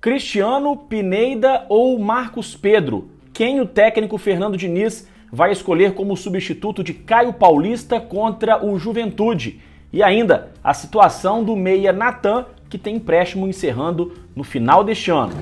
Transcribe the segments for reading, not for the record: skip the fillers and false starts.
Cristiano, Pineda ou Marcos Pedro? Quem o técnico Fernando Diniz vai escolher como substituto de Caio Paulista contra o Juventude? E ainda, a situação do meia Natan, que tem empréstimo encerrando no final deste ano.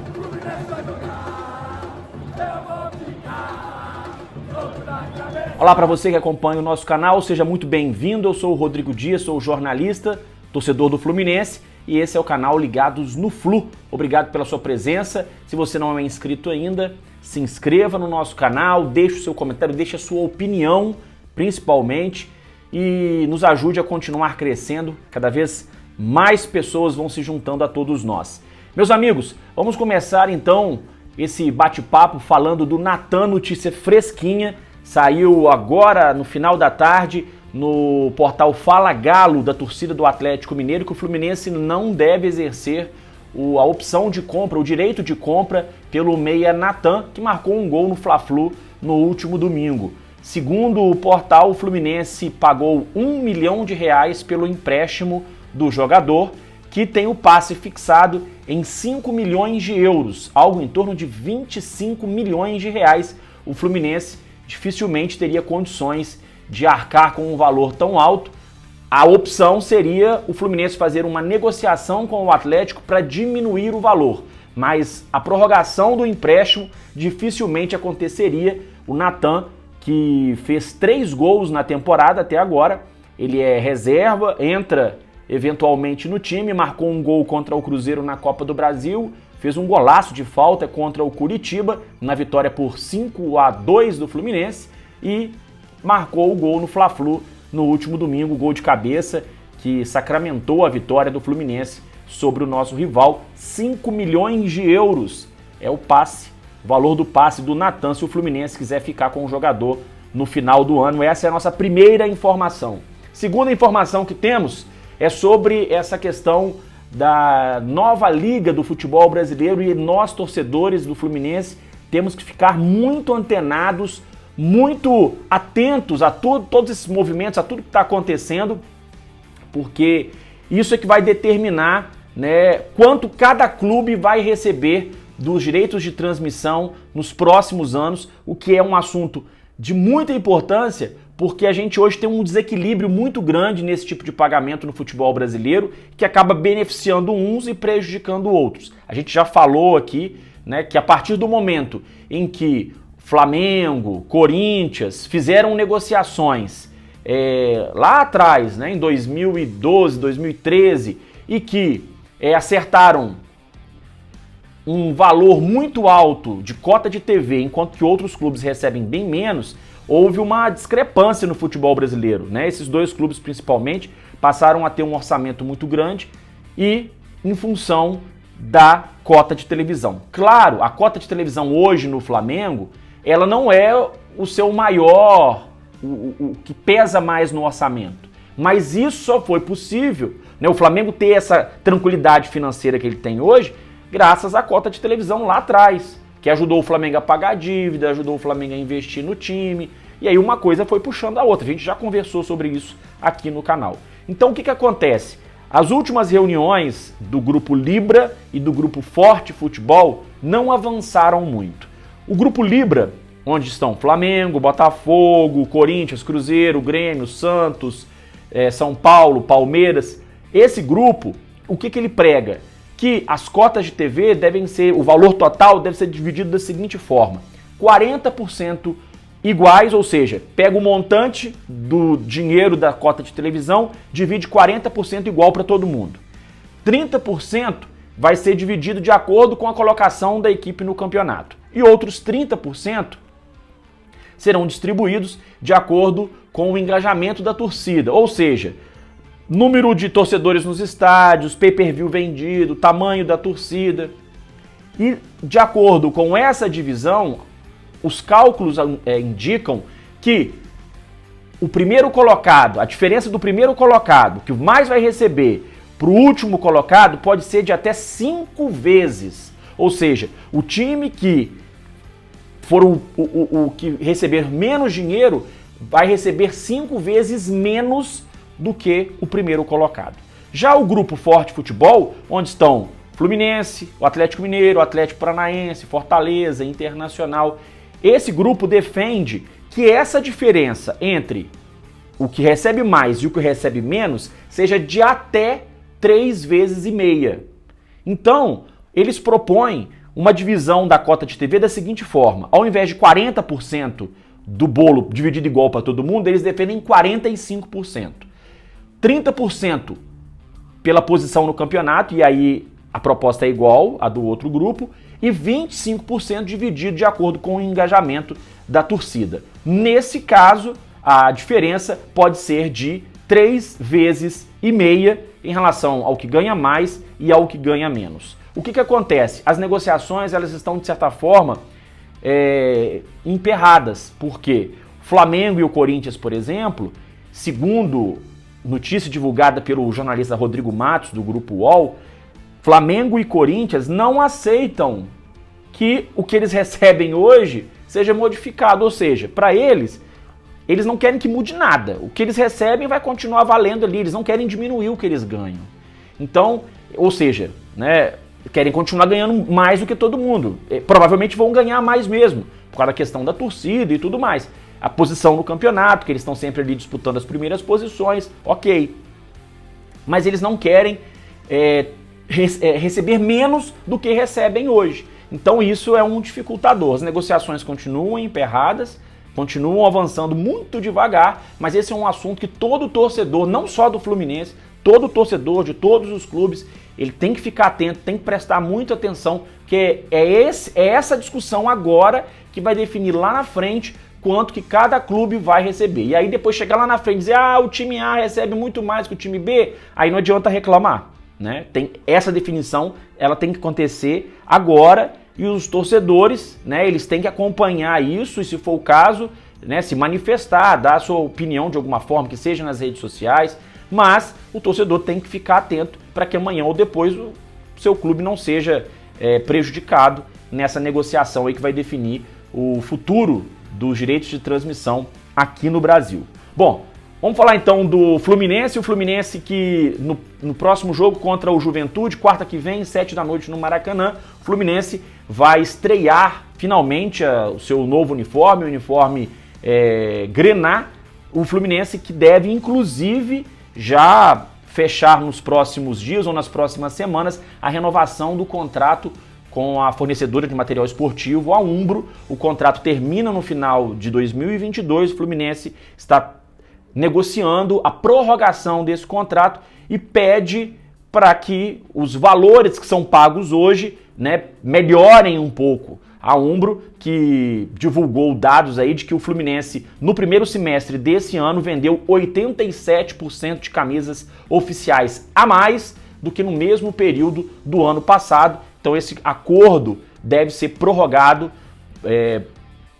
Olá para você que acompanha o nosso canal, seja muito bem-vindo. Eu sou o Rodrigo Dias, sou jornalista, torcedor do Fluminense, e esse é o canal Ligados no Flu. Obrigado pela sua presença. Se você não é inscrito ainda, se inscreva no nosso canal, deixe o seu comentário, deixe a sua opinião, principalmente, e nos ajude a continuar crescendo. Cada vez mais pessoas vão se juntando a todos nós. Meus amigos, vamos começar então esse bate-papo falando do Natan, notícia fresquinha. Saiu agora no final da tarde no portal Fala Galo da torcida do Atlético Mineiro que o Fluminense não deve exercer a opção de compra, o direito de compra pelo meia Natan, que marcou um gol no Fla-Flu no último domingo. Segundo o portal, o Fluminense pagou R$1 milhão pelo empréstimo do jogador, que tem o passe fixado em 5 milhões de euros, algo em torno de 25 milhões de reais. O Fluminense dificilmente teria condições de arcar com um valor tão alto. A opção seria o Fluminense fazer uma negociação com o Atlético para diminuir o valor, mas a prorrogação do empréstimo dificilmente aconteceria. O Natan, que fez 3 gols na temporada até agora, ele é reserva, entra eventualmente no time, marcou um gol contra o Cruzeiro na Copa do Brasil, fez um golaço de falta contra o Curitiba, na vitória por 5-2 do Fluminense, e marcou o gol no Fla-Flu no último domingo, gol de cabeça que sacramentou a vitória do Fluminense sobre o nosso rival. 5 milhões de euros é o passe, o valor do passe do Natan, se o Fluminense quiser ficar com o jogador no final do ano. Essa é a nossa primeira informação. Segunda informação que temos é sobre essa questão da nova liga do futebol brasileiro, e nós, torcedores do Fluminense, temos que ficar muito antenados, muito atentos a todos esses movimentos, a tudo que está acontecendo, porque isso é que vai determinar, né, quanto cada clube vai receber dos direitos de transmissão nos próximos anos, o que é um assunto de muita importância, porque a gente hoje tem um desequilíbrio muito grande nesse tipo de pagamento no futebol brasileiro, que acaba beneficiando uns e prejudicando outros. A gente já falou aqui, né, que a partir do momento em que Flamengo, Corinthians fizeram negociações lá atrás, né, em 2012, 2013, e que acertaram um valor muito alto de cota de TV, enquanto que outros clubes recebem bem menos, houve uma discrepância no futebol brasileiro, né? Esses dois clubes, principalmente, passaram a ter um orçamento muito grande e em função da cota de televisão. Claro, a cota de televisão hoje no Flamengo, ela não é o seu maior, o que pesa mais no orçamento. Mas isso só foi possível, né, o Flamengo ter essa tranquilidade financeira que ele tem hoje, graças à cota de televisão lá atrás, que ajudou o Flamengo a pagar a dívida, ajudou o Flamengo a investir no time, e aí uma coisa foi puxando a outra. A gente já conversou sobre isso aqui no canal. Então o que acontece? As últimas reuniões do Grupo Libra e do Grupo Forte Futebol não avançaram muito. O Grupo Libra, onde estão Flamengo, Botafogo, Corinthians, Cruzeiro, Grêmio, Santos, São Paulo, Palmeiras, esse grupo, o que ele prega? Que as cotas de TV devem ser, o valor total deve ser dividido da seguinte forma: 40% iguais, ou seja, pega o montante do dinheiro da cota de televisão, divide 40% igual para todo mundo. 30% vai ser dividido de acordo com a colocação da equipe no campeonato. E outros 30% serão distribuídos de acordo com o engajamento da torcida, ou seja, número de torcedores nos estádios, pay-per-view vendido, tamanho da torcida. E de acordo com essa divisão, os cálculos indicam que o primeiro colocado, a diferença do primeiro colocado, que mais vai receber, para o último colocado, pode ser de até 5 vezes. Ou seja, o time que for o que receber menos dinheiro vai receber 5 vezes menos do que o primeiro colocado. Já o Grupo Forte Futebol, onde estão Fluminense, o Atlético Mineiro, o Atlético Paranaense, Fortaleza, Internacional. Esse grupo defende que essa diferença entre o que recebe mais e o que recebe menos seja de até 3,5 vezes. Então, eles propõem uma divisão da cota de TV da seguinte forma: ao invés de 40% do bolo dividido igual para todo mundo, eles defendem 45%. 30% pela posição no campeonato, e aí a proposta é igual à do outro grupo, e 25% dividido de acordo com o engajamento da torcida. Nesse caso, a diferença pode ser de 3,5 vezes em relação ao que ganha mais e ao que ganha menos. O que acontece? As negociações elas estão, de certa forma, emperradas, porque o Flamengo e o Corinthians, por exemplo, segundo notícia divulgada pelo jornalista Rodrigo Matos, do Grupo UOL, Flamengo e Corinthians não aceitam que o que eles recebem hoje seja modificado, ou seja, para eles não querem que mude nada. O que eles recebem vai continuar valendo ali, eles não querem diminuir o que eles ganham. Então, ou seja, né, querem continuar ganhando mais do que todo mundo. Provavelmente vão ganhar mais mesmo, por causa da questão da torcida e tudo mais. A posição no campeonato, que eles estão sempre ali disputando as primeiras posições, ok. Mas eles não querem receber menos do que recebem hoje. Então isso é um dificultador. As negociações continuam emperradas, continuam avançando muito devagar, mas esse é um assunto que todo torcedor, não só do Fluminense, todo torcedor de todos os clubes, ele tem que ficar atento, tem que prestar muita atenção, porque é essa discussão agora que vai definir lá na frente quanto que cada clube vai receber. E aí depois chegar lá na frente e dizer, o time A recebe muito mais que o time B, aí não adianta reclamar, né? Essa definição, ela tem que acontecer agora, e os torcedores, né, eles têm que acompanhar isso e, se for o caso, né, se manifestar, dar a sua opinião de alguma forma, que seja nas redes sociais, mas o torcedor tem que ficar atento para que amanhã ou depois o seu clube não seja prejudicado nessa negociação aí que vai definir o futuro dos direitos de transmissão aqui no Brasil. Bom, vamos falar então do Fluminense. O Fluminense que no próximo jogo contra o Juventude, quarta que vem, 7 da noite no Maracanã, o Fluminense vai estrear finalmente o seu novo uniforme, o uniforme Grená. O Fluminense que deve inclusive já fechar nos próximos dias ou nas próximas semanas a renovação do contrato com a fornecedora de material esportivo, a Umbro. O contrato termina no final de 2022, o Fluminense está negociando a prorrogação desse contrato e pede para que os valores que são pagos hoje, né, melhorem um pouco. A Umbro, que divulgou dados aí de que o Fluminense, no primeiro semestre desse ano, vendeu 87% de camisas oficiais a mais do que no mesmo período do ano passado. Então esse acordo deve ser prorrogado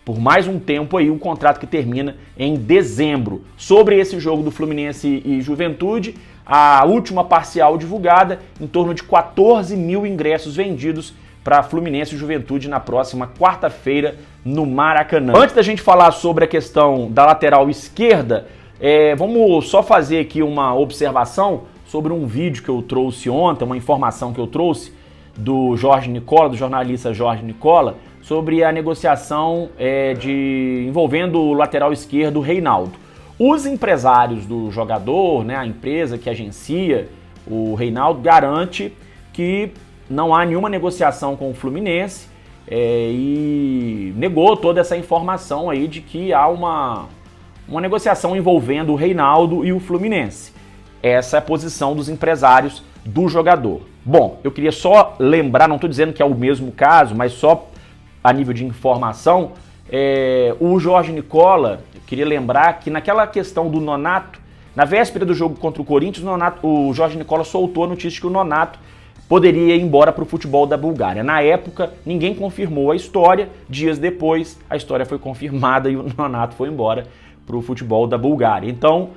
por mais um tempo aí, um contrato que termina em dezembro. Sobre esse jogo do Fluminense e Juventude, a última parcial divulgada, em torno de 14 mil ingressos vendidos para Fluminense e Juventude na próxima quarta-feira no Maracanã. Antes da gente falar sobre a questão da lateral esquerda, vamos só fazer aqui uma observação sobre um vídeo que eu trouxe ontem, uma informação que eu trouxe do Jorge Nicola, do jornalista Jorge Nicola, sobre a negociação envolvendo o lateral esquerdo Reinaldo. Os empresários do jogador, né, a empresa que agencia o Reinaldo, garante que não há nenhuma negociação com o Fluminense e negou toda essa informação aí de que há uma negociação envolvendo o Reinaldo e o Fluminense. Essa é a posição dos empresários do jogador. Bom, eu queria só lembrar, não estou dizendo que é o mesmo caso, mas só a nível de informação, o Jorge Nicola, eu queria lembrar que naquela questão do Nonato, na véspera do jogo contra o Corinthians, o Jorge Nicola soltou a notícia de que o Nonato poderia ir embora para o futebol da Bulgária. Na época, ninguém confirmou a história. Dias depois, a história foi confirmada e o Nonato foi embora para o futebol da Bulgária. Então,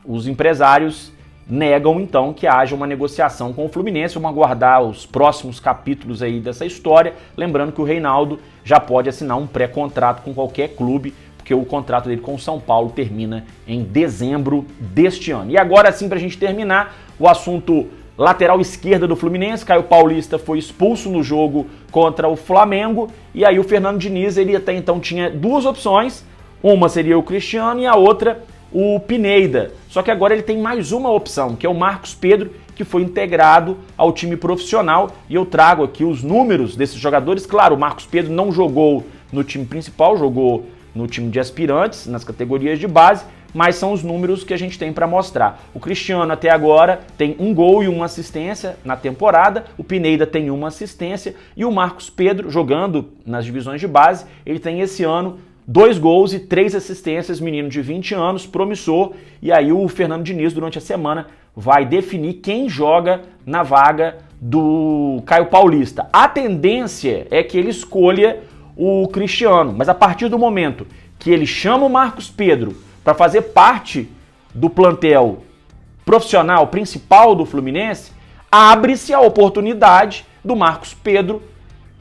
os empresários negam, então, que haja uma negociação com o Fluminense. Vamos aguardar os próximos capítulos aí dessa história. Lembrando que o Reinaldo já pode assinar um pré-contrato com qualquer clube, porque o contrato dele com o São Paulo termina em dezembro deste ano. E agora sim, para a gente terminar, o assunto lateral esquerda do Fluminense. Caio Paulista foi expulso no jogo contra o Flamengo, e aí o Fernando Diniz, ele até então tinha duas opções, uma seria o Cristiano e a outra o Pineda. Só que agora ele tem mais uma opção, que é o Marcos Pedro, que foi integrado ao time profissional, e eu trago aqui os números desses jogadores. Claro, o Marcos Pedro não jogou no time principal, jogou no time de aspirantes, nas categorias de base, mas são os números que a gente tem para mostrar. O Cristiano até agora tem 1 gol e 1 assistência na temporada, o Pineda tem 1 assistência, e o Marcos Pedro, jogando nas divisões de base, ele tem esse ano 2 gols e 3 assistências, menino de 20 anos, promissor, e aí o Fernando Diniz, durante a semana, vai definir quem joga na vaga do Caio Paulista. A tendência é que ele escolha o Cristiano, mas a partir do momento que ele chama o Marcos Pedro para fazer parte do plantel profissional principal do Fluminense, abre-se a oportunidade do Marcos Pedro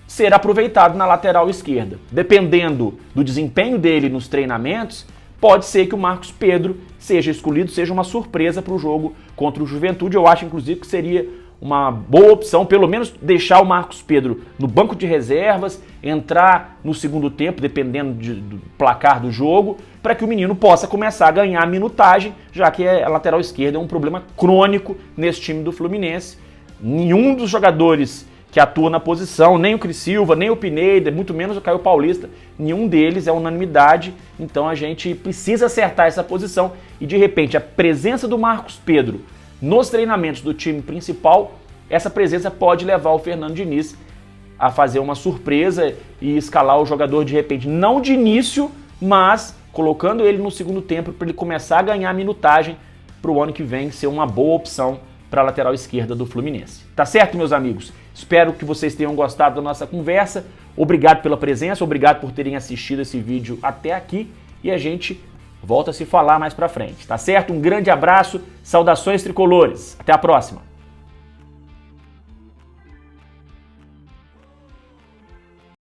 ser aproveitado na lateral esquerda. Dependendo do desempenho dele nos treinamentos, pode ser que o Marcos Pedro seja escolhido, seja uma surpresa para o jogo contra o Juventude. Eu acho, inclusive, que seria uma boa opção, pelo menos deixar o Marcos Pedro no banco de reservas, entrar no segundo tempo, dependendo do placar do jogo, para que o menino possa começar a ganhar minutagem, já que a lateral esquerda é um problema crônico nesse time do Fluminense. Nenhum dos jogadores que atua na posição, nem o Cris Silva, nem o Pineda, muito menos o Caio Paulista, nenhum deles é unanimidade, então a gente precisa acertar essa posição e, de repente, a presença do Marcos Pedro nos treinamentos do time principal, essa presença pode levar o Fernando Diniz a fazer uma surpresa e escalar o jogador, de repente, não de início, mas colocando ele no segundo tempo para ele começar a ganhar minutagem para o ano que vem ser uma boa opção para a lateral esquerda do Fluminense. Tá certo, meus amigos? Espero que vocês tenham gostado da nossa conversa. Obrigado pela presença, obrigado por terem assistido esse vídeo até aqui e a gente volta a se falar mais pra frente, tá certo? Um grande abraço, saudações tricolores. Até a próxima!